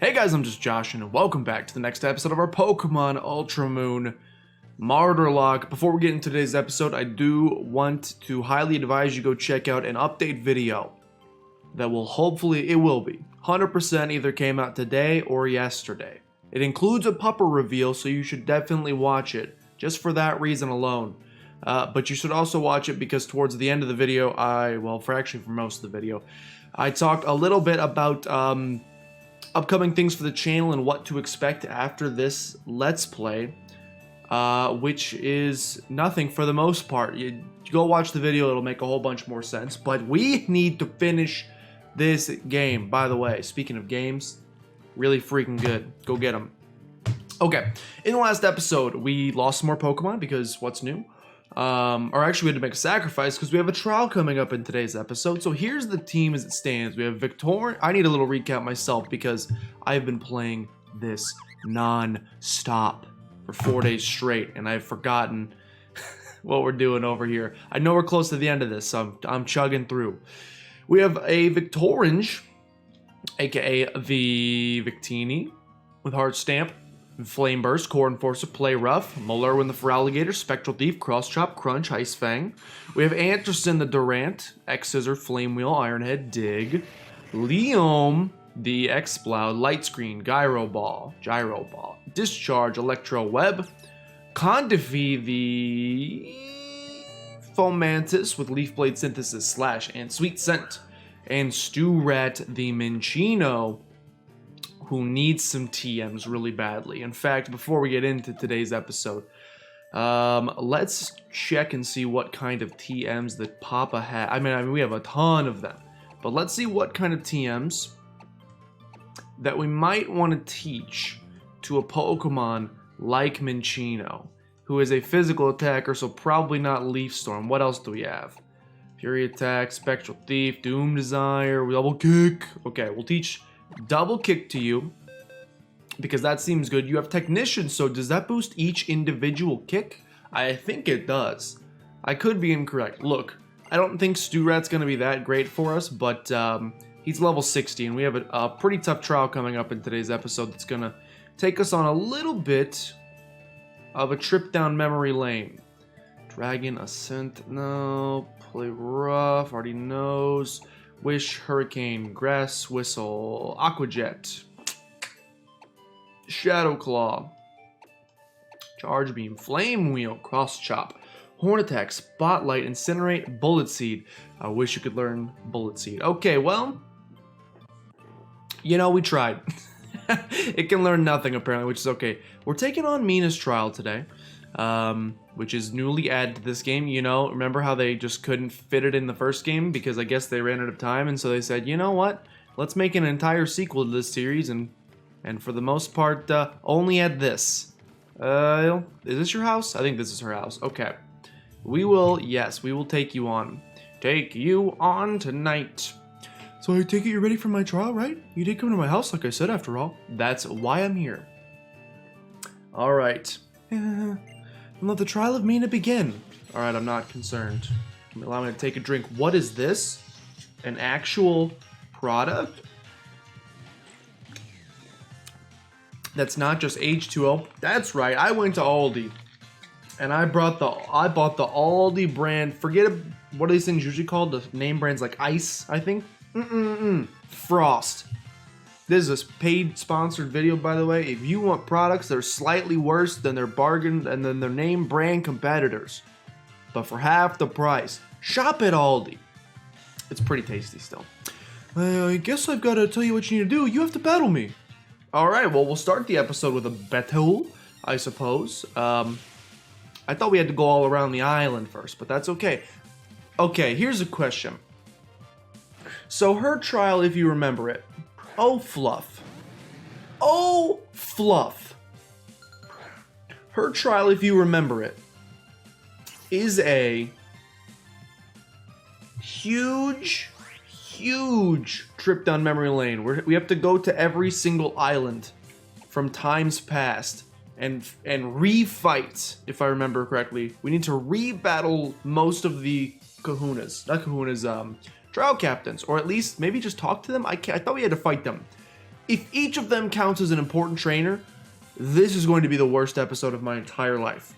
Hey guys, I'm just Josh, and welcome back to the next episode of our Pokemon Ultra Moon Martyrlocke. Before we get into today's episode, I do want to highly advise you go check out an update video that will hopefully, it will be, 100% either came out today or yesterday. It includes a pupper reveal, so you should definitely watch it, just for that reason alone. But you should also watch it because towards the end of the video, for most of the video, I talked a little bit about upcoming things for the channel and what to expect after this Let's Play, which is nothing for the most part. You go watch the video, it'll make a whole bunch more sense. But we need to finish this game. By the way, speaking of games, really freaking good. Go get them. Okay, in the last episode, we lost some more Pokemon because what's new? Or actually we had to make a sacrifice because we have a trial coming up in today's episode. So here's the team as it stands. We have Victor. I need a little recap myself because I've been playing this non-stop for 4 days straight and I've forgotten what we're doing over here. I know we're close to the end of this, so I'm chugging through. We have a Victorange, aka the Victini, with Heart Stamp, Flame Burst, Core Enforcer, Play Rough, Malerwin the Feraligatr, Spectral Thief, Cross Chop, Crunch, Ice Fang. We have Anderson the Durant, X-Scissor, Flame Wheel, Ironhead, Dig, Liam the X-Sploud, Light Screen, Gyro Ball, Discharge, Electro Web, Condifi the Fomantis with Leaf Blade Synthesis, Slash, and Sweet Scent, and Stu-Rat the Minchino, who needs some TMs really badly. In fact, before we get into today's episode, let's check and see what kind of TMs that Papa had. I mean, we have a ton of them, but let's see what kind of TMs that we might want to teach to a Pokemon like Minchino, who is a physical attacker, so probably not Leaf Storm. What else do we have? Fury Attack, Spectral Thief, Doom Desire, Double Kick. Okay, we'll teach Double Kick to you because that seems good. You have Technician, so does that boost each individual kick? I think it does. I could be incorrect. Look, I don't think Stu-Rat's going to be that great for us, but he's level 60, and we have a pretty tough trial coming up in today's episode that's going to take us on a little bit of a trip down memory lane. Dragon Ascent, no. Play Rough, already knows. Wish, Hurricane, Grass Whistle, Aqua Jet, Shadow Claw, Charge Beam, Flame Wheel, Cross Chop, Horn Attack, Spotlight, Incinerate, Bullet Seed. I wish you could learn Bullet Seed. Okay, well, you know, we tried. It can learn nothing apparently, which is okay. We're taking on Mina's trial today, which is newly added to this game. You know, remember how they just couldn't fit it in the first game because I guess they ran out of time, and so they said, you know what, let's make an entire sequel to this series, and for the most part, only add this. Is this your house? I think this is her house. Okay. We will take you on. Take you on tonight. So I take it you're ready for my trial, right? You did come to my house, like I said, after all. That's why I'm here. Alright. Let the trial of Mina begin. Alright, I'm not concerned. Allow me to take a drink. What is this? An actual product? That's not just H2O. That's right, I went to Aldi. And I bought the Aldi brand. Forget what are these things usually called? The name brands like Ice, I think. Frost. This is a paid sponsored video, by the way. If you want products that are slightly worse than their bargain and then their name brand competitors, but for half the price, shop at Aldi. It's pretty tasty still. I guess I've got to tell you what you need to do. You have to battle me. Alright, well, we'll start the episode with a battle, I suppose. I thought we had to go all around the island first, but that's okay. Okay, here's a question. So her trial, if you remember it. Oh, Fluff. Oh, Fluff. Her trial, if you remember it, is a huge trip down memory lane. We have to go to every single island from times past and refight, if I remember correctly. We need to rebattle most of the trial captains, or at least maybe just talk to them. I thought we had to fight them. If each of them counts as an important trainer, this is going to be the worst episode of my entire life.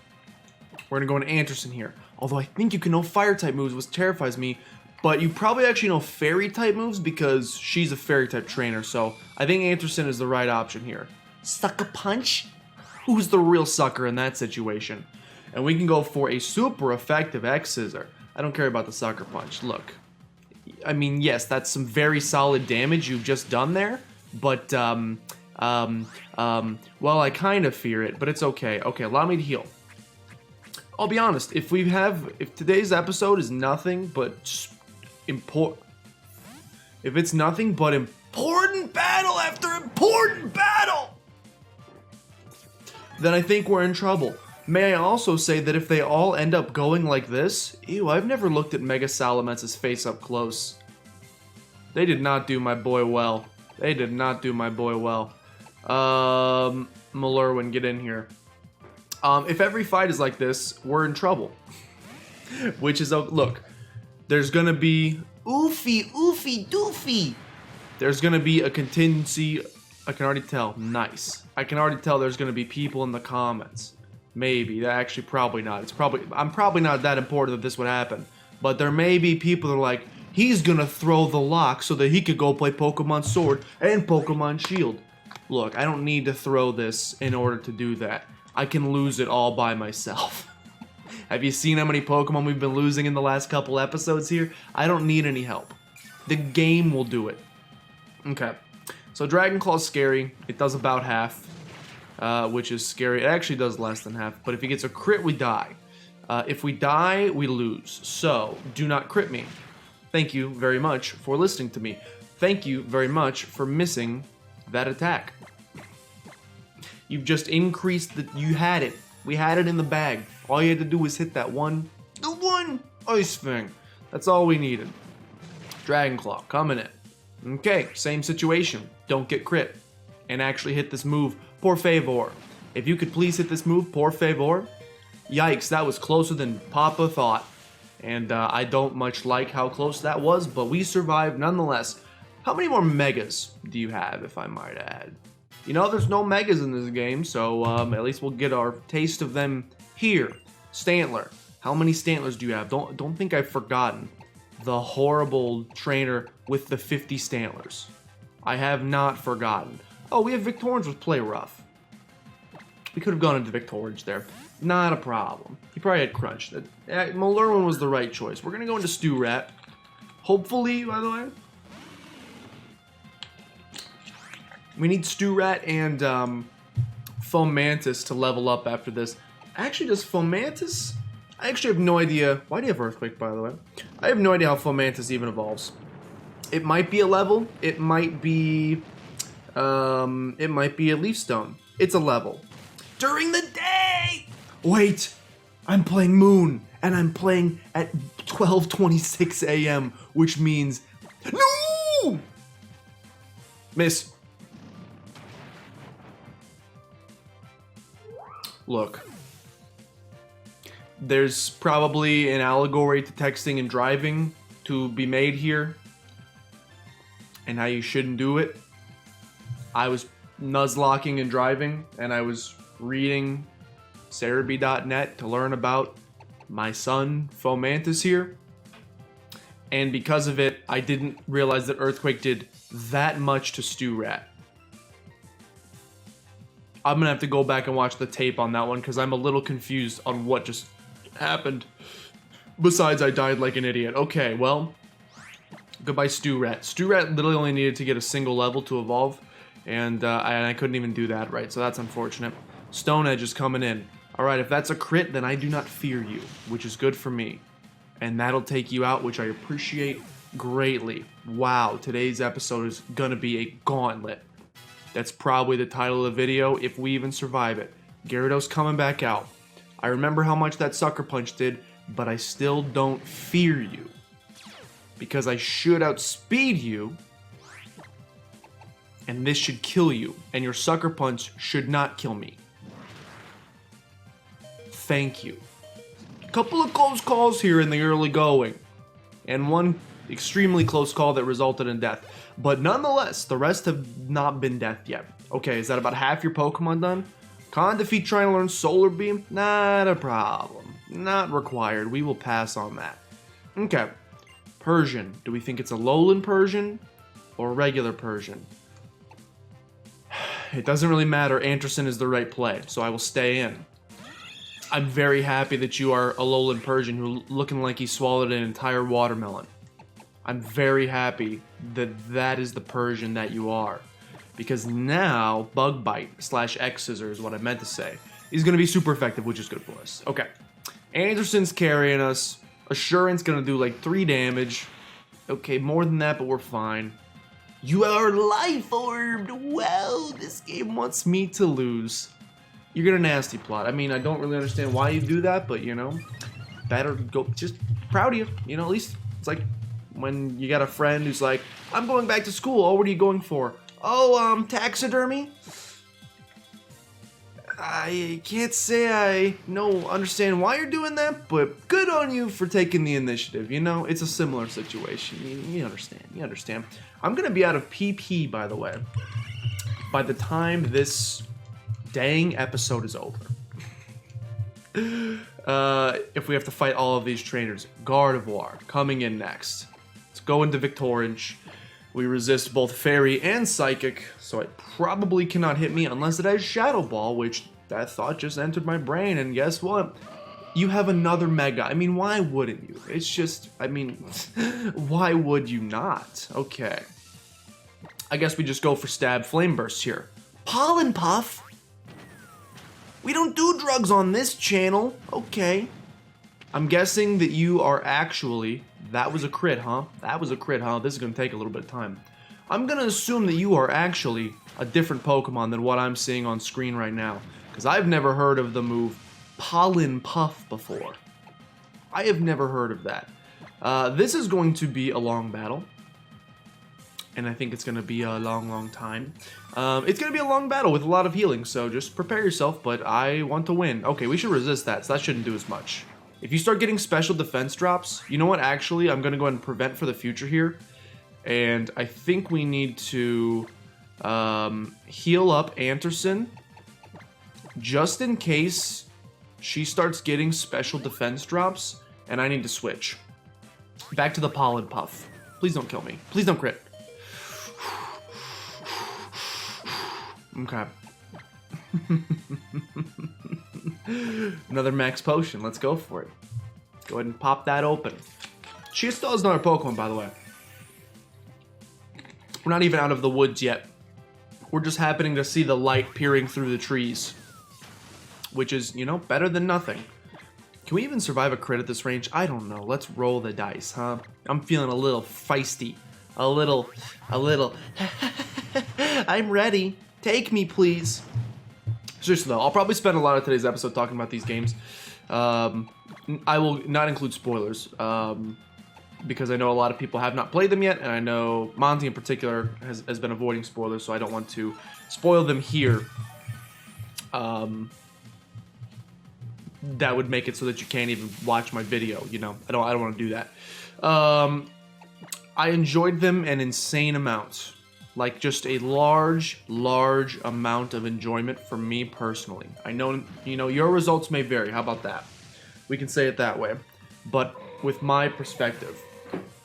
We're going to go into Anderson here. Although I think you can know fire-type moves, which terrifies me. But you probably actually know fairy-type moves because she's a fairy-type trainer. So I think Anderson is the right option here. Sucker Punch? Who's the real sucker in that situation? And we can go for a super effective X-Scissor. I don't care about the Sucker Punch. Look. I mean, yes, that's some very solid damage you've just done there. But, well, I kind of fear it, but it's okay. Okay, allow me to heal. I'll be honest, if today's episode is nothing but if it's nothing but important battle after important battle, then I think we're in trouble. May I also say that if they all end up going like this, ew, I've never looked at Mega Salamence's face up close. They did not do my boy well. They did not do my boy well. Malurwin, get in here. If every fight is like this, we're in trouble. Which is, look, there's gonna be oofy doofy. There's gonna be a contingency. I can already tell. Nice. I can already tell there's gonna be people in the comments. Maybe. Actually, probably not. I'm probably not that important that this would happen. But there may be people that are like, he's gonna throw the lock so that he could go play Pokemon Sword and Pokemon Shield. Look, I don't need to throw this in order to do that. I can lose it all by myself. Have you seen how many Pokemon we've been losing in the last couple episodes here? I don't need any help. The game will do it. Okay. So Dragon Claw's scary. It does about half, which is scary. It actually does less than half, but if he gets a crit, we die. If we die, we lose. So, do not crit me. Thank you very much for listening to me. Thank you very much for missing that attack. You've just increased you had it. We had it in the bag. All you had to do was hit the one ice thing. That's all we needed. Dragon Claw coming in. Okay, same situation. Don't get crit. And actually hit this move, por favor. If you could please hit this move, por favor. Yikes, that was closer than Papa thought. And I don't much like how close that was, but we survived nonetheless. How many more Megas do you have, if I might add? You know, there's no Megas in this game, so at least we'll get our taste of them here. Stantler. How many Stantlers do you have? Don't think I've forgotten the horrible trainer with the 50 Stantlers. I have not forgotten. Oh, we have Victorins with Play Rough. We could have gone into Victorins there. Not a problem. He probably had Crunch. Malurwin was the right choice. We're going to go into Stew Rat. Hopefully, by the way. We need Stew Rat and Fomantis to level up after this. Actually, does Fomantis? I actually have no idea. Why do you have Earthquake, by the way? I have no idea how Fomantis even evolves. It might be a level. It might be a Leaf Stone. It's a level. During the day! Wait! I'm playing Moon, and I'm playing at 12:26 a.m., which means... No! Miss. Look. There's probably an allegory to texting and driving to be made here, and how you shouldn't do it. I was nuzlocking and driving, and I was reading Cerebi.net to learn about my son Fomantis here, and because of it, I didn't realize that Earthquake did that much to Stew Rat. I'm gonna have to go back and watch the tape on that one because I'm a little confused on what just happened. Besides, I died like an idiot. Okay, well, goodbye Stew Rat. Stew Rat literally only needed to get a single level to evolve, and I couldn't even do that right, so that's unfortunate. Stone Edge is coming in. Alright, if that's a crit, then I do not fear you, which is good for me. And that'll take you out, which I appreciate greatly. Wow, today's episode is gonna be a gauntlet. That's probably the title of the video, if we even survive it. Gyarados coming back out. I remember how much that Sucker Punch did, but I still don't fear you. Because I should outspeed you, and this should kill you, and your Sucker Punch should not kill me. Thank you. A couple of close calls here in the early going, and one extremely close call that resulted in death. But nonetheless, the rest have not been death yet. Okay, is that about half your Pokemon done? Con defeat trying to learn Solar Beam? Not a problem. Not required. We will pass on that. Okay. Persian. Do we think it's a Alolan Persian or a regular Persian? It doesn't really matter. Anderson is the right play, so I will stay in. I'm very happy that you are a Alolan Persian who looking like he swallowed an entire watermelon. I'm very happy that that is the Persian that you are. Because now, Bug Bite / X Scissor is what I meant to say. He's going to be super effective, which is good for us. Okay. Anderson's carrying us. Assurance going to do like 3 damage. Okay, more than that, but we're fine. You are life orbed. Well, this game wants me to lose. You're gonna nasty plot. I mean, I don't really understand why you do that, but you know, better go. Just proud of you. You know, at least it's like when you got a friend who's like, "I'm going back to school." Oh, what are you going for? Oh, taxidermy. I can't say I understand why you're doing that, but good on you for taking the initiative. You know, it's a similar situation. You understand. You understand. I'm gonna be out of PP, by the way, by the time this dang episode is over. If we have to fight all of these trainers. Gardevoir coming in next. Let's go into Victorange. We resist both Fairy and Psychic, so it probably cannot hit me unless it has Shadow Ball, which that thought just entered my brain, and guess what? You have another Mega. I mean, why wouldn't you? It's just, I mean, why would you not? Okay. I guess we just go for Stab Flame Burst here. Pollen Puff? We don't do drugs on this channel. Okay. I'm guessing that you are actually... That was a crit, huh? That was a crit, huh? This is going to take a little bit of time. I'm going to assume that you are actually a different Pokemon than what I'm seeing on screen right now. Because I've never heard of the move Pollen Puff before. I have never heard of that. This is going to be a long battle. And I think it's going to be a long, long time. It's going to be a long battle with a lot of healing, so just prepare yourself, but I want to win. Okay, we should resist that, so that shouldn't do as much. If you start getting special defense drops, you know what, actually, I'm going to go ahead and prevent for the future here. And I think we need to heal up Anderson, just in case she starts getting special defense drops, and I need to switch. Back to the Pollen Puff. Please don't kill me. Please don't crit. Okay. Another max potion. Let's go for it. Go ahead and pop that open. She still has another Pokemon, by the way. We're not even out of the woods yet. We're just happening to see the light peering through the trees. Which is, you know, better than nothing. Can we even survive a crit at this range? I don't know. Let's roll the dice, huh? I'm feeling a little feisty. A little. I'm ready. Take me, please. Seriously though, I'll probably spend a lot of today's episode talking about these games. I will not include spoilers, because I know a lot of people have not played them yet, and I know Monty in particular has been avoiding spoilers, so I don't want to spoil them here. That would make it so that you can't even watch my video, you know? I don't want to do that. I enjoyed them an insane amount. Like, just a large amount of enjoyment from me personally. I know, you know, your results may vary. How about that? We can say it that way. But with my perspective,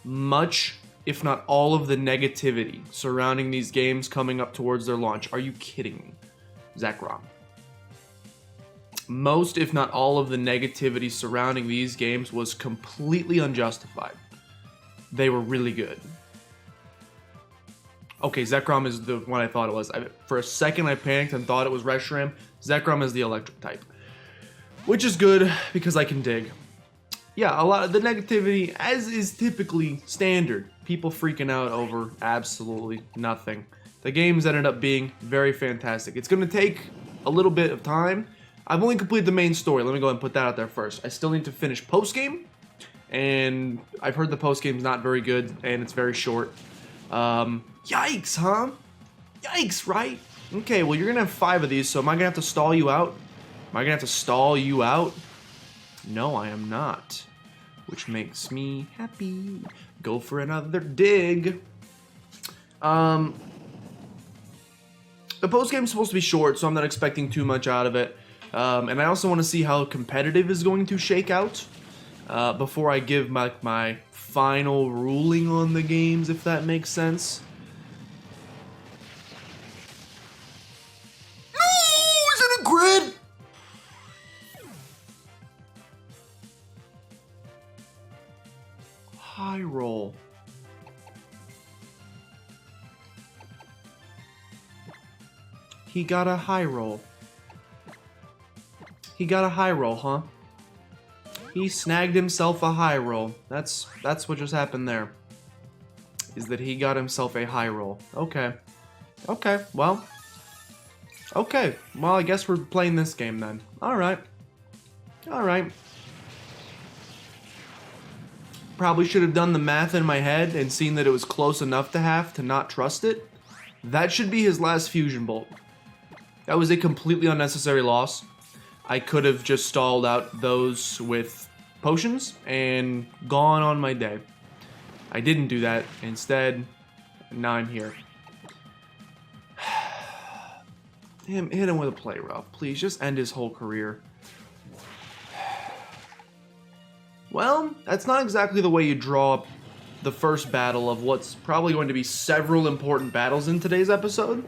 much, if not all of the negativity surrounding these games coming up towards their launch. Are you kidding me? Zekrom. Most, if not all of the negativity surrounding these games was completely unjustified. They were really good. Okay, Zekrom is the one I thought it was. For a second, I panicked and thought it was Reshiram. Zekrom is the electric type. Which is good, because I can dig. Yeah, a lot of the negativity, as is typically standard. People freaking out over absolutely nothing. The games ended up being very fantastic. It's going to take a little bit of time. I've only completed the main story. Let me go ahead and put that out there first. I still need to finish post-game. And I've heard the post-game's not very good, and it's very short. Yikes, huh? Yikes, right? Okay, well, you're gonna have 5 of these, so am I gonna have to stall you out? Am I gonna have to stall you out? No, I am not. Which makes me happy. Go for another dig. The post game's supposed to be short, so I'm not expecting too much out of it. And I also want to see how competitive is going to shake out before I give my final ruling on the games, if that makes sense. No! Is it a grid? High roll. He got a high roll. He got a high roll, huh? He snagged himself a high roll. That's what just happened there. Is that he got himself a high roll. Okay. Okay, well. Okay, well, I guess we're playing this game then. Alright. Alright. Probably should have done the math in my head and seen that it was close enough to have to not trust it. That should be his last fusion bolt. That was a completely unnecessary loss. I could have just stalled out those with potions and gone on my day. I didn't do that. Instead, now I'm here. Hit him with a play rough. Please, just end his whole career. Well, that's not exactly the way you draw up the first battle of what's probably going to be several important battles in today's episode.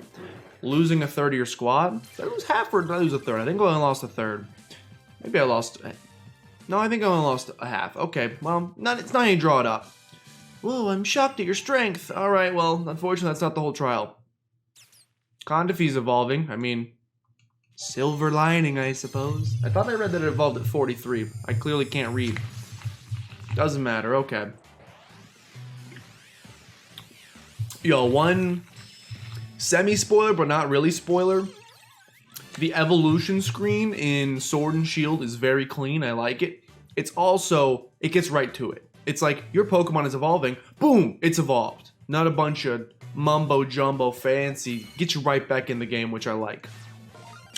Losing a third of your squad. Did I lose half or did I lose a third? I think I only lost a third. Maybe I lost... No, I think I only lost a half. Okay, well, it's not how you draw it up. Whoa, I'm shocked at your strength. Alright, well, unfortunately that's not the whole trial. Condefee's evolving. I mean, silver lining, I suppose. I thought I read that it evolved at 43. I clearly can't read. Doesn't matter, okay. Yo, one semi-spoiler, but not really spoiler. The evolution screen in Sword and Shield is very clean. I like it. It's also, it gets right to it. It's like, your Pokemon is evolving. Boom, it's evolved. Not a bunch of mumbo-jumbo fancy. Get you right back in the game, which I like.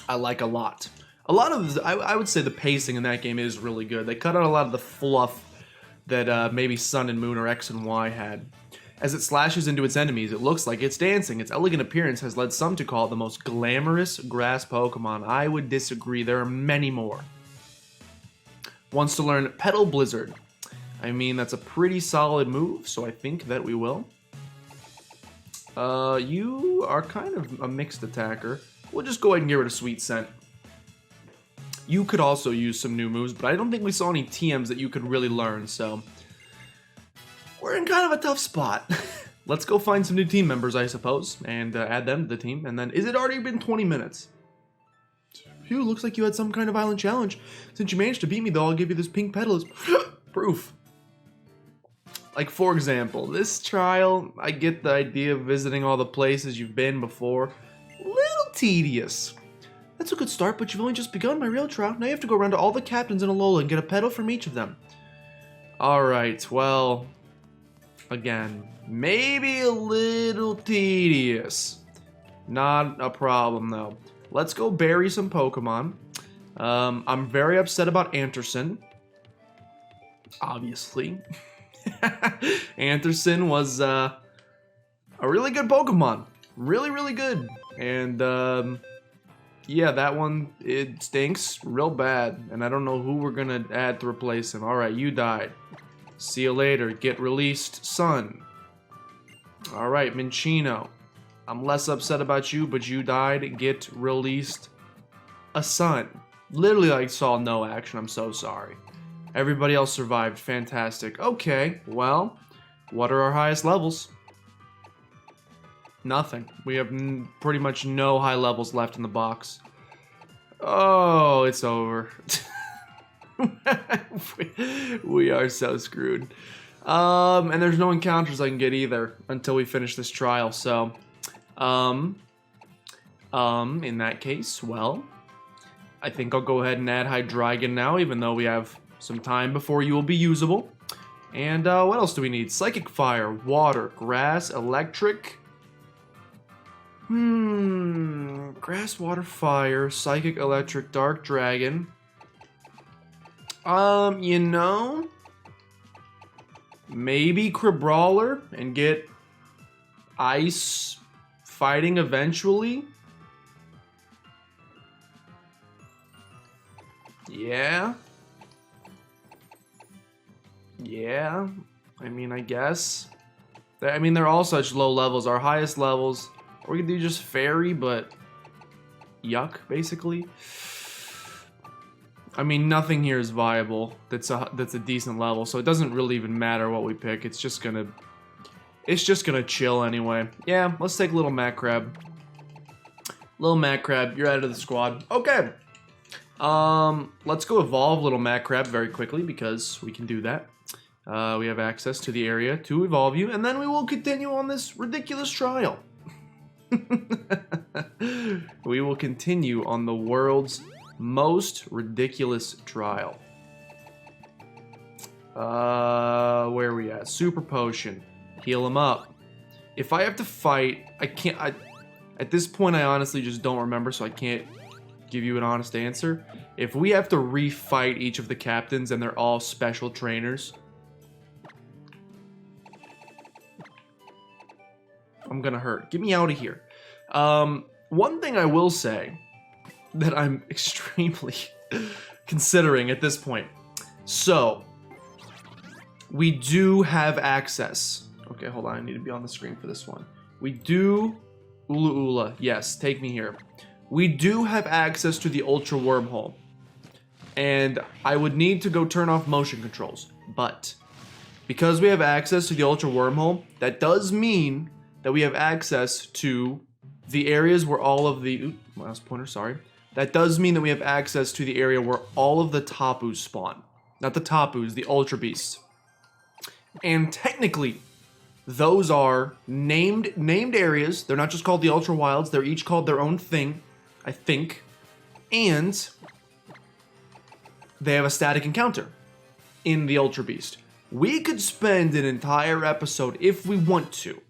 I like a lot. A lot of, I would say the pacing in that game is really good. They cut out a lot of the fluff that maybe Sun and Moon or X and Y had. As it slashes into its enemies, it looks like it's dancing. Its elegant appearance has led some to call it the most glamorous grass Pokemon. I would disagree. There are many more. Wants to learn Petal Blizzard. I mean, that's a pretty solid move, so I think that we will. You are kind of a mixed attacker. We'll just go ahead and get rid of Sweet Scent. You could also use some new moves, but I don't think we saw any TMs that you could really learn, so... We're in kind of a tough spot. Let's go find some new team members, I suppose, and add them to the team. And then, is it already been 20 minutes? Phew, looks like you had some kind of violent challenge. Since you managed to beat me, though, I'll give you this pink petal as proof. Like, for example, this trial, I get the idea of visiting all the places you've been before. A little tedious. That's a good start, but you've only just begun my real trial. Now you have to go around to all the captains in Alola and get a petal from each of them. Alright, well... Again, maybe a little tedious. Not a problem, though. Let's go bury some Pokemon. I'm very upset about Anderson. Obviously. Anderson was a really good Pokemon. Really, really good. And, yeah, that one, it stinks real bad. And I don't know who we're gonna add to replace him. Alright, you died. See you later. Get released, Sun. Alright, Minchino. I'm less upset about you, but you died. Get released, a Sun. Literally, I saw no action. I'm so sorry. Everybody else survived. Fantastic. Okay, well, what are our highest levels? Nothing. We have pretty much no high levels left in the box. Oh, it's over. We are so screwed. And there's no encounters I can get either until we finish this trial, so in that case, well, I think I'll go ahead and add Hydreigon now, even though we have some time before you will be usable. And what else do we need? Psychic Fire, Water, Grass, Electric. Grass, Water, Fire, Psychic, Electric, Dark Dragon. You know, maybe Crabrawler and get ice fighting eventually. Yeah. Yeah. I mean, I guess. I mean, they're all such low levels. Our highest levels, we could do just fairy, but yuck, basically. I mean, nothing here is viable that's a decent level, so it doesn't really even matter what we pick. It's just gonna chill anyway. Yeah, let's take Little Mat Crab. Little Mat Crab, you're out of the squad. Okay. Let's go evolve Little Mat Crab very quickly because we can do that. We have access to the area to evolve you, and then we will continue on this ridiculous trial. We will continue on the world's most ridiculous trial. Where are we at? Super Potion. Heal him up. If I have to fight, I can't... at this point, I honestly just don't remember, so I can't give you an honest answer. If we have to refight each of the captains and they're all special trainers, I'm gonna hurt. Get me out of here. One thing I will say that I'm extremely considering at this point. So, we do have access. Okay, hold on. I need to be on the screen for this one. We do... Ula. Yes, take me here. We do have access to the Ultra Wormhole. And I would need to go turn off motion controls. But, because we have access to the Ultra Wormhole, that does mean that we have access to the areas where all of the... Ooh, mouse pointer, sorry. That does mean that we have access to the area where all of the Tapus spawn. Not the Tapus, the Ultra Beasts. And technically, those are named areas. They're not just called the Ultra Wilds. They're each called their own thing, I think. And they have a static encounter in the Ultra Beast. We could spend an entire episode, if we want to,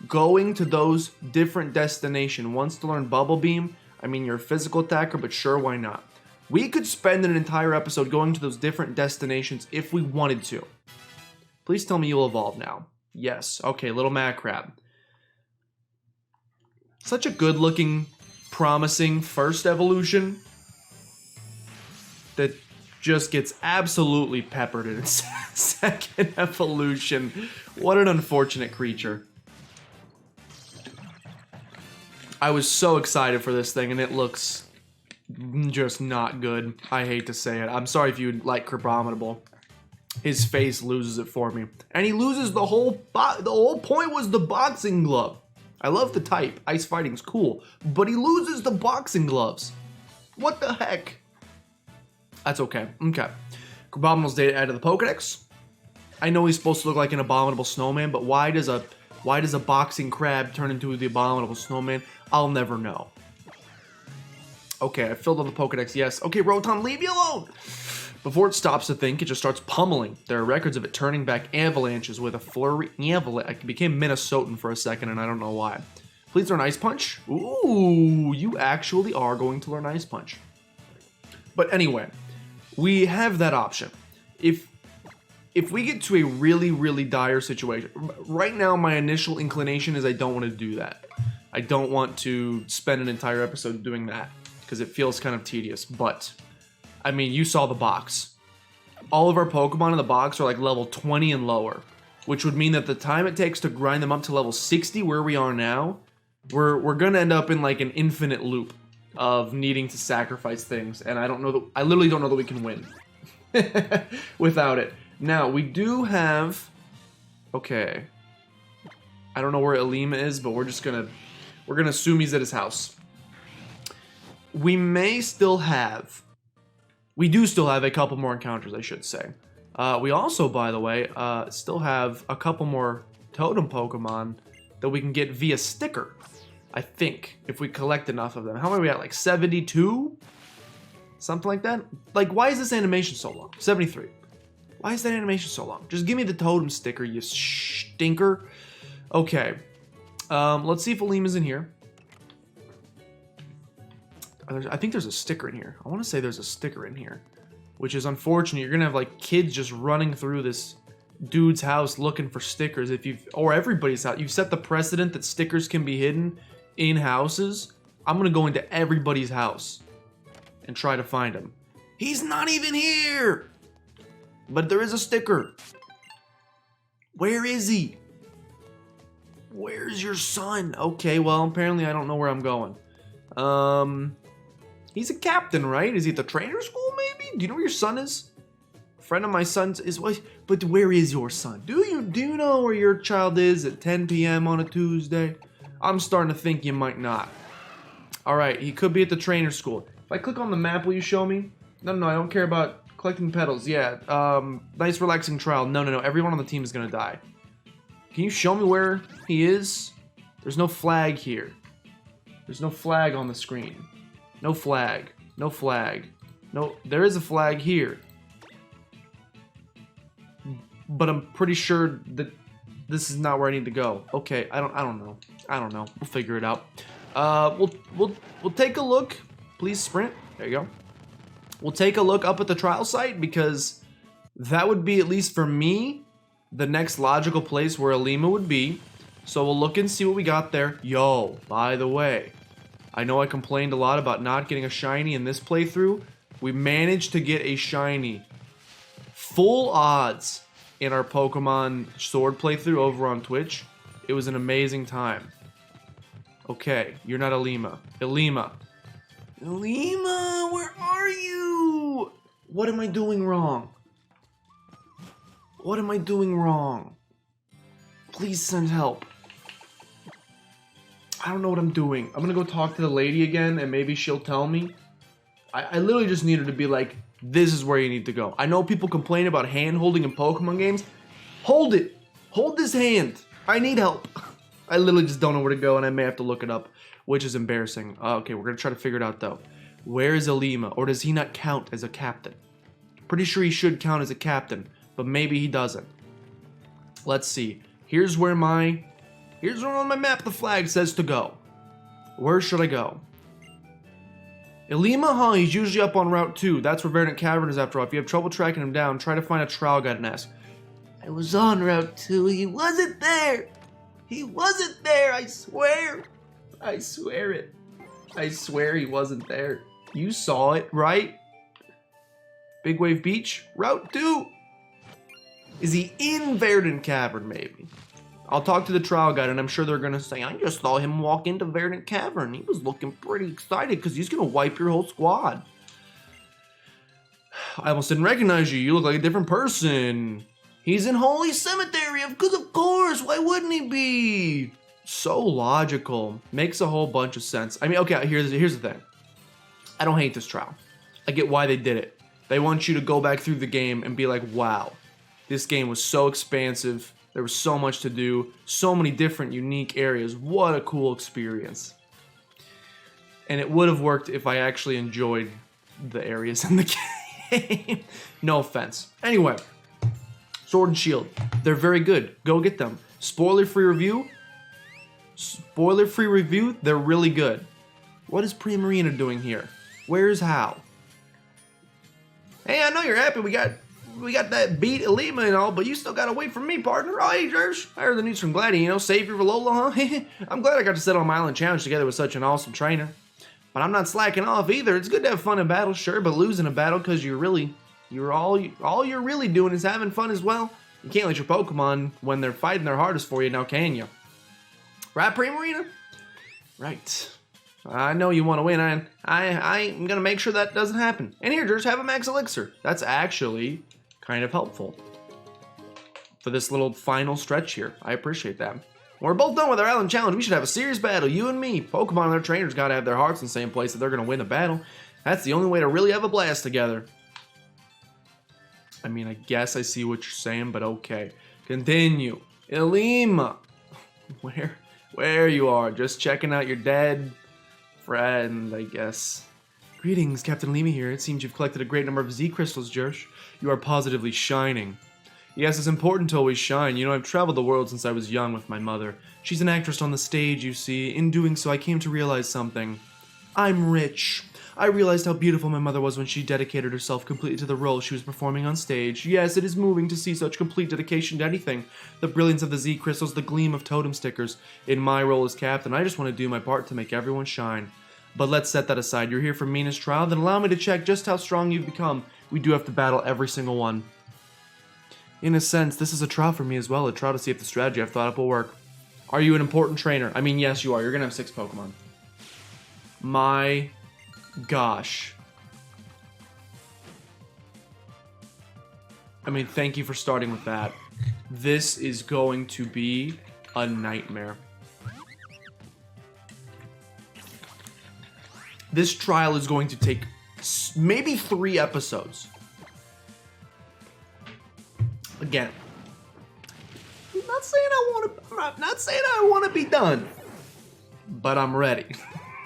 going to those different destinations. Once to learn Bubble Beam. I mean, you're a physical attacker, but sure, why not? We could spend an entire episode going to those different destinations if we wanted to. Please tell me you'll evolve now. Yes. Okay, Little Mat Crab. Such a good-looking, promising first evolution that just gets absolutely peppered in its second evolution. What an unfortunate creature. I was so excited for this thing, and it looks just not good. I hate to say it. I'm sorry if you like Crabominable. His face loses it for me. And he loses the whole point was the boxing glove. I love the type. Ice fighting's cool. But he loses the boxing gloves. What the heck? That's okay. Okay. Crabominable's data added to the Pokedex. I know he's supposed to look like an abominable snowman, but why does a boxing crab turn into the abominable snowman? I'll never know. Okay, I filled out the Pokedex, yes. Okay, Rotom, leave me alone! Before it stops to think, it just starts pummeling. There are records of it turning back avalanches with a flurry. I became Minnesotan for a second, and I don't know why. Please learn Ice Punch. Ooh, you actually are going to learn Ice Punch. But anyway, we have that option. If we get to a really, really dire situation, right now my initial inclination is I don't want to do that. I don't want to spend an entire episode doing that because it feels kind of tedious, but I mean, you saw the box. All of our Pokemon in the box are like level 20 and lower, which would mean that the time it takes to grind them up to level 60 where we are now, we're going to end up in like an infinite loop of needing to sacrifice things, and I literally don't know that we can win without it. Now, we do have... Okay. I don't know where Alima is, but we're gonna assume he's at his house. We may still have... We do still have a couple more encounters, I should say. We also, by the way, still have a couple more totem Pokemon that we can get via sticker. I think, if we collect enough of them. How many are we at? Like 72? Something like that? Like, why is this animation so long? 73. Why is that animation so long? Just give me the totem sticker, you stinker. Okay. Let's see if Alima's in here. I think there's a sticker in here. I want to say there's a sticker in here. Which is unfortunate. You're going to have, like, kids just running through this dude's house looking for stickers. Or everybody's house. You've set the precedent that stickers can be hidden in houses. I'm gonna go into everybody's house and try to find him. He's not even here! But there is a sticker. Where is he? Where's your son? Okay, well, apparently I don't know where I'm going. He's a captain, right? Is he at the trainer school, maybe? Do you know where your son is? A friend of my son's is what? But where is your son? Do you know where your child is at 10 p.m. on a Tuesday? I'm starting to think you might not. All right, he could be at the trainer school. If I click on the map, will you show me? No, I don't care about collecting petals. Yeah, nice relaxing trial. No, everyone on the team is gonna die. Can you show me where he is? There's no flag here. There's no flag on the screen. No flag. No flag. No, there is a flag here. But I'm pretty sure that this is not where I need to go. Okay, I don't know. We'll figure it out. We'll take a look. Please sprint. There you go. We'll take a look up at the trial site because that would be, at least for me, the next logical place where Alima would be. So we'll look and see what we got there. Yo, by the way, I know I complained a lot about not getting a shiny in this playthrough. We managed to get a shiny. Full odds in our Pokemon Sword playthrough over on Twitch. It was an amazing time. Okay, you're not Alima. Alima, where are you? What am I doing wrong? What am I doing wrong? Please send help. I don't know what I'm doing. I'm gonna go talk to the lady again and maybe she'll tell me. I literally just need her to be like, this is where you need to go. I know people complain about hand holding in Pokemon games. Hold it. Hold this hand. I need help. I literally just don't know where to go and I may have to look it up, which is embarrassing. Okay, we're gonna try to figure it out though. Where is Alima? Or does he not count as a captain? Pretty sure he should count as a captain, but maybe he doesn't. Let's see. Here's where on my map the flag says to go. Where should I go? Alima, huh? He's usually up on Route 2. That's where Verdant Cavern is after all. If you have trouble tracking him down, try to find a trial guide and ask. I was on Route 2. He wasn't there. He wasn't there, I swear. I swear it. I swear he wasn't there. You saw it, right? Big Wave Beach? Route 2. Is he in Verdant Cavern, maybe? I'll talk to the trial guide, and I'm sure they're going to say, I just saw him walk into Verdant Cavern. He was looking pretty excited because he's going to wipe your whole squad. I almost didn't recognize you. You look like a different person. He's in Holy Cemetery, because of course. Why wouldn't he be? So logical. Makes a whole bunch of sense. I mean, okay, here's the thing. I don't hate this trial. I get why they did it. They want you to go back through the game and be like, wow, this game was so expansive. There was so much to do, so many different unique areas. What a cool experience. And it would have worked if I actually enjoyed the areas in the game. No offense. Anyway, Sword and Shield. They're very good. Go get them. Spoiler-free review. Spoiler-free review. They're really good. What is Primarina doing here? Where's How? Hey, I know you're happy we got that beat Alima and all, but you still gotta wait for me, partner. Oh, hey, Jersh. I heard the news from Gladdy, savior of Alola, huh? I'm glad I got to settle my island challenge together with such an awesome trainer. But I'm not slacking off either. It's good to have fun in battle, sure, but losing a battle because all you're really doing is having fun as well. You can't let your Pokemon, when they're fighting their hardest for you, now can you? Right, Primarina? Right. I know you want to win, and I'm gonna make sure that doesn't happen. And here, Jersh, have a Max Elixir. That's actually kind of helpful for this little final stretch here. I appreciate that. When we're both done with our island challenge, we should have a serious battle, you and me. Pokemon and their trainers gotta have their hearts in the same place if they're gonna win the battle. That's the only way to really have a blast together. I mean, I guess I see what you're saying, but okay. Continue. Alima. Where you are. Just checking out your dead friend, I guess. Greetings, Captain Alima here. It seems you've collected a great number of Z crystals, Jersh. You are positively shining. Yes, it's important to always shine. I've traveled the world since I was young with my mother. She's an actress on the stage, you see. In doing so, I came to realize something. I'm rich. I realized how beautiful my mother was when she dedicated herself completely to the role she was performing on stage. Yes, it is moving to see such complete dedication to anything. The brilliance of the Z crystals, the gleam of totem stickers. In my role as captain, I just want to do my part to make everyone shine. But let's set that aside. You're here for Mina's trial, then allow me to check just how strong you've become. We do have to battle every single one. In a sense, this is a trial for me as well, a trial to see if the strategy I've thought up will work. Are you an important trainer? I mean, yes, you are. You're gonna have 6 Pokemon. My gosh. I mean, thank you for starting with that. This is going to be a nightmare. This trial is going to take maybe 3 episodes. Again, I'm not saying I want to be done, but I'm ready.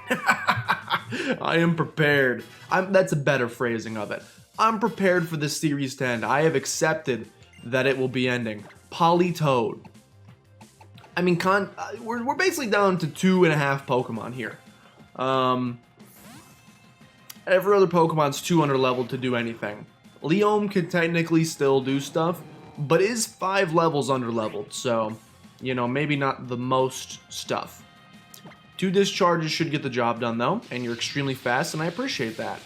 I am prepared. That's a better phrasing of it. I'm prepared for this series to end. I have accepted that it will be ending. Politoed. I mean, we're basically down to 2.5 Pokemon here. Every other Pokemon's too underleveled to do anything. Leom could technically still do stuff, but is 5 levels underleveled, so, you know, maybe not the most stuff. 2 discharges should get the job done, though, and you're extremely fast, and I appreciate that.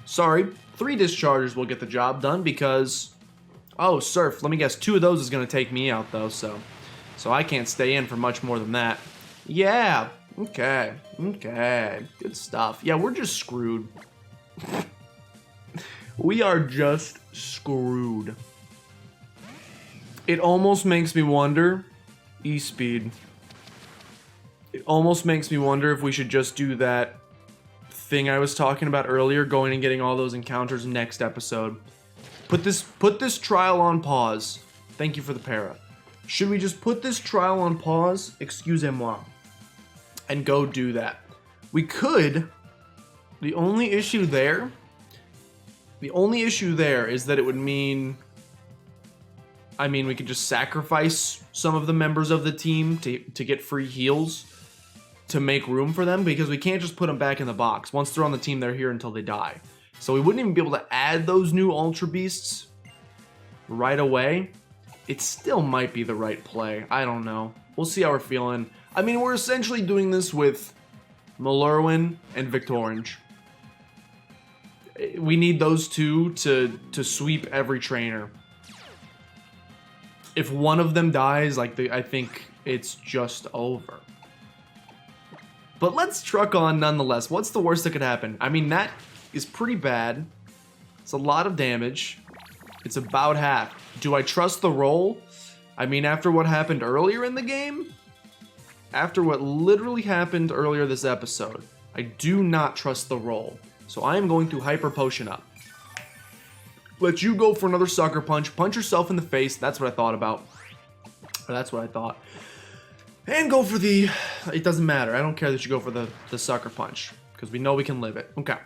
Sorry, 3 discharges will get the job done because... Oh, Surf, let me guess, 2 of those is going to take me out, though, so I can't stay in for much more than that. Yeah, okay, good stuff. Yeah, we're just screwed. We are just screwed. It almost makes me wonder, E-Speed. It almost makes me wonder if we should just do that thing I was talking about earlier, going and getting all those encounters next episode. Put this trial on pause. Thank you for the para. Should we just put this trial on pause? Excusez-moi. And go do that. We could. The only issue there is that it would mean... I mean, we could just sacrifice some of the members of the team to get free heals to make room for them, because we can't just put them back in the box. Once they're on the team, they're here until they die. So we wouldn't even be able to add those new Ultra Beasts right away. It still might be the right play. I don't know. We'll see how we're feeling. I mean, we're essentially doing this with Malurwin and Victorange. We need those 2 to sweep every trainer. If one of them dies, I think it's just over. But let's truck on nonetheless. What's the worst that could happen? I mean, that is pretty bad. It's a lot of damage. It's about half. Do I trust the roll? I mean, after what happened earlier in the game? After what literally happened earlier this episode, I do not trust the roll. So I am going to Hyper Potion up. Let you go for another Sucker Punch. Punch yourself in the face. That's what I thought about. Or that's what I thought. And go for the... It doesn't matter. I don't care that you go for the Sucker Punch, because we know we can live it. Okay.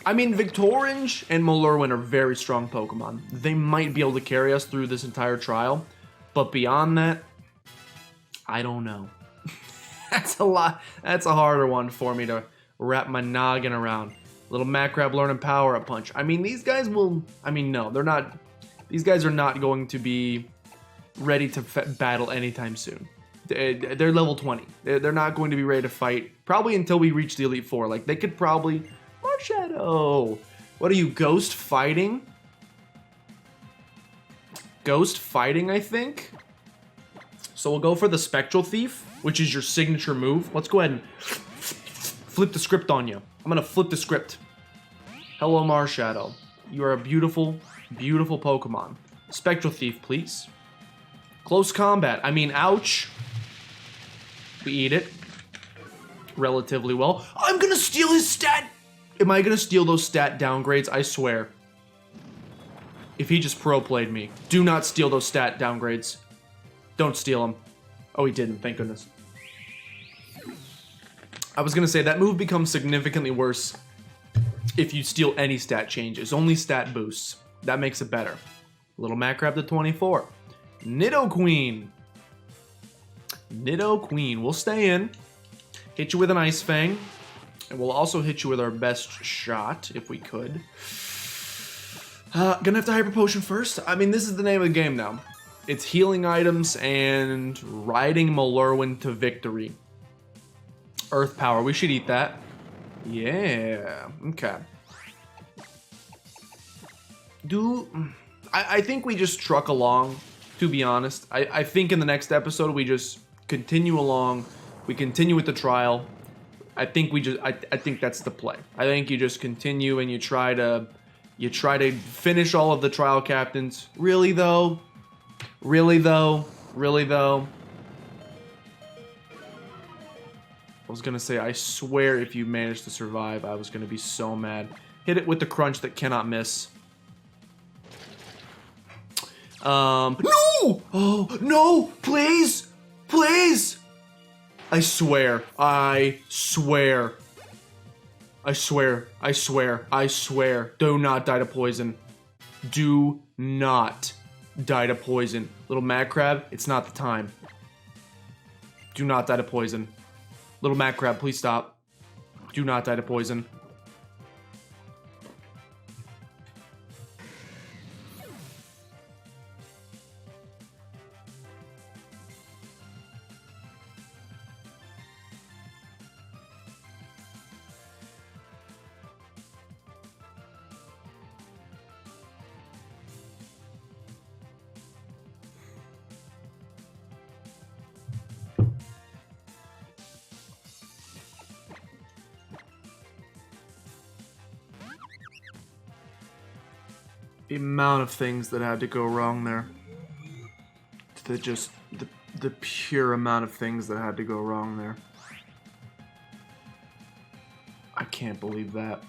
I mean, Victorange and Malurwin are very strong Pokemon. They might be able to carry us through this entire trial. But beyond that, I don't know. That's a lot. That's a harder one for me to wrap my noggin around. Little Macrab learning Power Up Punch. I mean, these guys will... I mean, no, they're not... These guys are not going to be ready to battle anytime soon. They're level 20. They're not going to be ready to fight probably until we reach the Elite Four. Like, they could probably... Marshadow! What are you, Ghost Fighting? Ghost Fighting, I think? So we'll go for the Spectral Thief, which is your signature move. Let's go ahead and flip the script on you. I'm gonna flip the script. Hello, Marshadow. You are a beautiful, beautiful Pokemon. Spectral Thief, please. Close combat. I mean, ouch. We eat it. Relatively well. I'm gonna steal his stat. Am I gonna steal those stat downgrades? I swear. If he just pro played me. Do not steal those stat downgrades. Don't steal them. Oh, he didn't. Thank goodness. I was gonna say, that move becomes significantly worse if you steal any stat changes. Only stat boosts. That makes it better. Little Macrab to 24. Nidoqueen. Nidoqueen. We'll stay in. Hit you with an Ice Fang. And we'll also hit you with our best shot, if we could. Gonna have to Hyper Potion first. I mean, this is the name of the game now. It's healing items and riding Malurwin to victory. Earth Power. We should eat that. Yeah. Okay. I think we just truck along, to be honest. I think in the next episode we just continue along. We continue with the trial. I think that's the play. I think you just continue and you try to finish all of the trial captains. Really though? Really though? Really though? I was gonna say, I swear if you manage to survive, I was gonna be so mad. Hit it with the crunch that cannot miss. No! Oh, no! Please! Please! I swear. I swear. I swear. I swear. I swear. Do not die to poison. Do not die to poison. Little Mad Crab, it's not the time. Do not die to poison. Little Mad Crab, please stop. Do not die to poison. The amount of things that had to go wrong there. The pure amount of things that had to go wrong there. I can't believe that.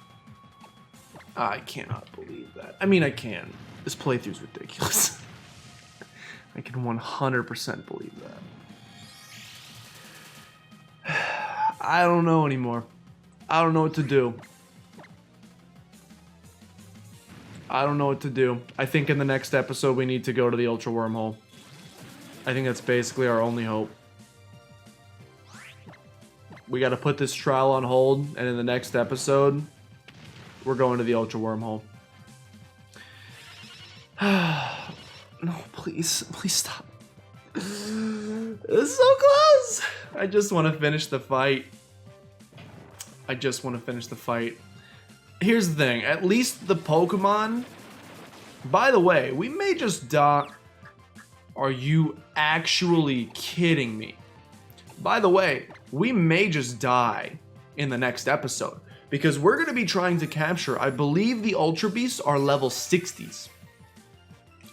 I cannot believe that. I mean, I can. This playthrough's ridiculous. I can 100% believe that. I don't know anymore. I don't know what to do. I don't know what to do. I think in the next episode we need to go to the Ultra Wormhole. I think that's basically our only hope. We gotta put this trial on hold, and in the next episode, we're going to the Ultra Wormhole. No, please. Please stop. It's so close! I just want to finish the fight. I just want to finish the fight. Here's the thing, at least the Pokemon... By the way, we may just die... Are you actually kidding me? By the way, we may just die in the next episode. Because we're going to be trying to capture, I believe the Ultra Beasts are level 60s.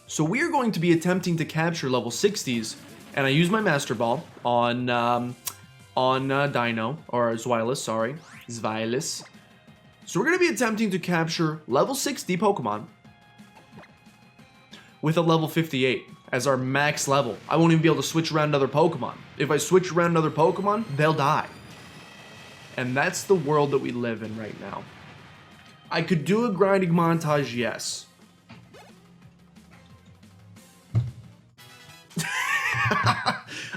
So we are going to be attempting to capture level 60s. And I use my Master Ball on Dino, or Zweilous, sorry. Zweilous. So we're going to be attempting to capture level 60 Pokemon with a level 58 as our max level. I won't even be able to switch around another Pokemon. If I switch around another Pokemon, they'll die. And that's the world that we live in right now. I could do a grinding montage, yes.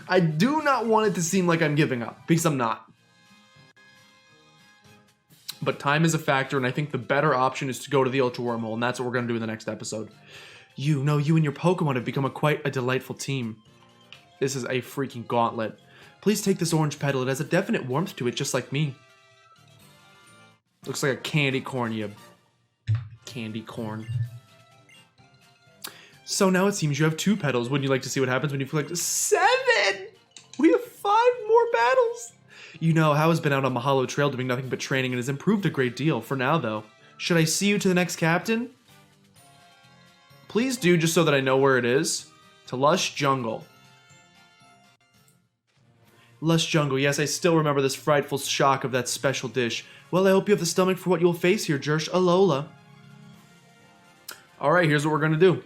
I do not want it to seem like I'm giving up, because I'm not. But time is a factor, and I think the better option is to go to the Ultra Wormhole, and that's what we're going to do in the next episode. You and your Pokemon have become quite a delightful team. This is a freaking gauntlet. Please take this orange petal. It has a definite warmth to it, just like me. Looks like a candy corn, you candy corn. So now it seems you have 2 petals. Wouldn't you like to see what happens when you collect 7? We have 5 more battles. You know, How has been out on Mahalo Trail doing nothing but training and has improved a great deal. For now, though. Should I see you to the next captain? Please do, just so that I know where it is. To Lush Jungle. Lush Jungle, yes, I still remember this frightful shock of that special dish. Well, I hope you have the stomach for what you'll face here, Jersh. Alola. Alright, here's what we're gonna do.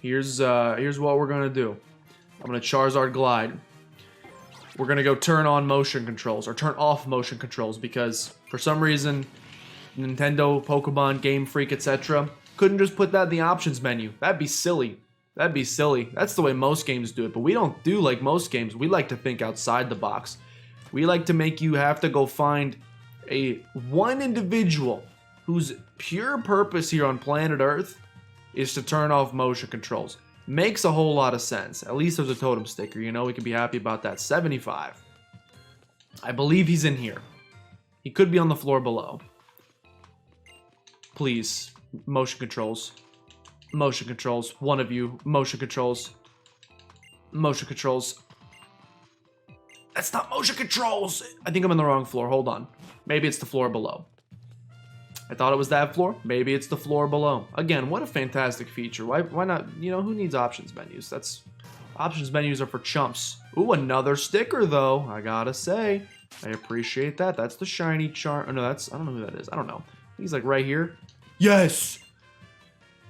Here's what we're gonna do. I'm gonna Charizard Glide. We're gonna go turn on motion controls, or turn off motion controls, because for some reason, Nintendo, Pokemon, Game Freak, etc. couldn't just put that in the options menu. That'd be silly. That'd be silly. That's the way most games do it, but we don't do like most games. We like to think outside the box. We like to make you have to go find one individual whose pure purpose here on planet Earth is to turn off motion controls. Makes a whole lot of sense. At least there's a totem sticker, you know, we can be happy about that. 75. I believe he's in here. He could be on the floor below. Please, motion controls. Motion controls. One of you, motion controls. Motion controls. That's not motion controls! I think I'm on the wrong floor, hold on. Maybe it's the floor below. I thought it was that floor. Maybe it's the floor below. Again, what a fantastic feature. Why not? You know, who needs options menus? Options menus are for chumps. Ooh, another sticker though. I gotta say, I appreciate that. That's the shiny charm. Oh, no, I don't know who that is. I don't know. He's like right here. Yes.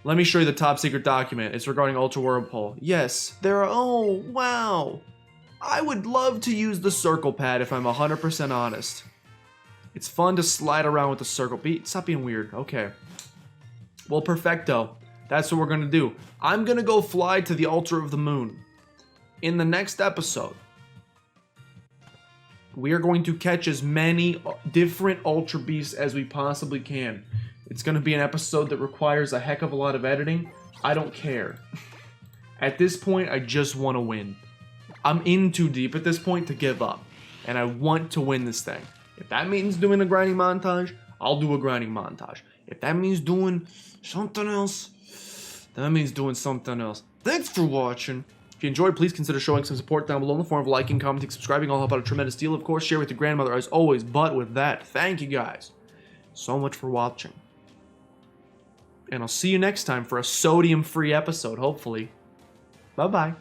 Let me show you the top secret document. It's regarding Ultra Wormhole. Yes, there are. Oh, wow. I would love to use the circle pad if I'm 100% honest. It's fun to slide around with the circle. Stop being weird. Okay. Well, perfecto. That's what we're going to do. I'm going to go fly to the Altar of the Moon. In the next episode, we are going to catch as many different Ultra Beasts as we possibly can. It's going to be an episode that requires a heck of a lot of editing. I don't care. At this point, I just want to win. I'm in too deep at this point to give up. And I want to win this thing. If that means doing a grinding montage, I'll do a grinding montage. If that means doing something else, then that means doing something else. Thanks for watching. If you enjoyed, please consider showing some support down below in the form of liking, commenting, subscribing. All help out a tremendous deal. Of course, share with your grandmother as always. But with that, thank you guys so much for watching. And I'll see you next time for a sodium-free episode, hopefully. Bye-bye.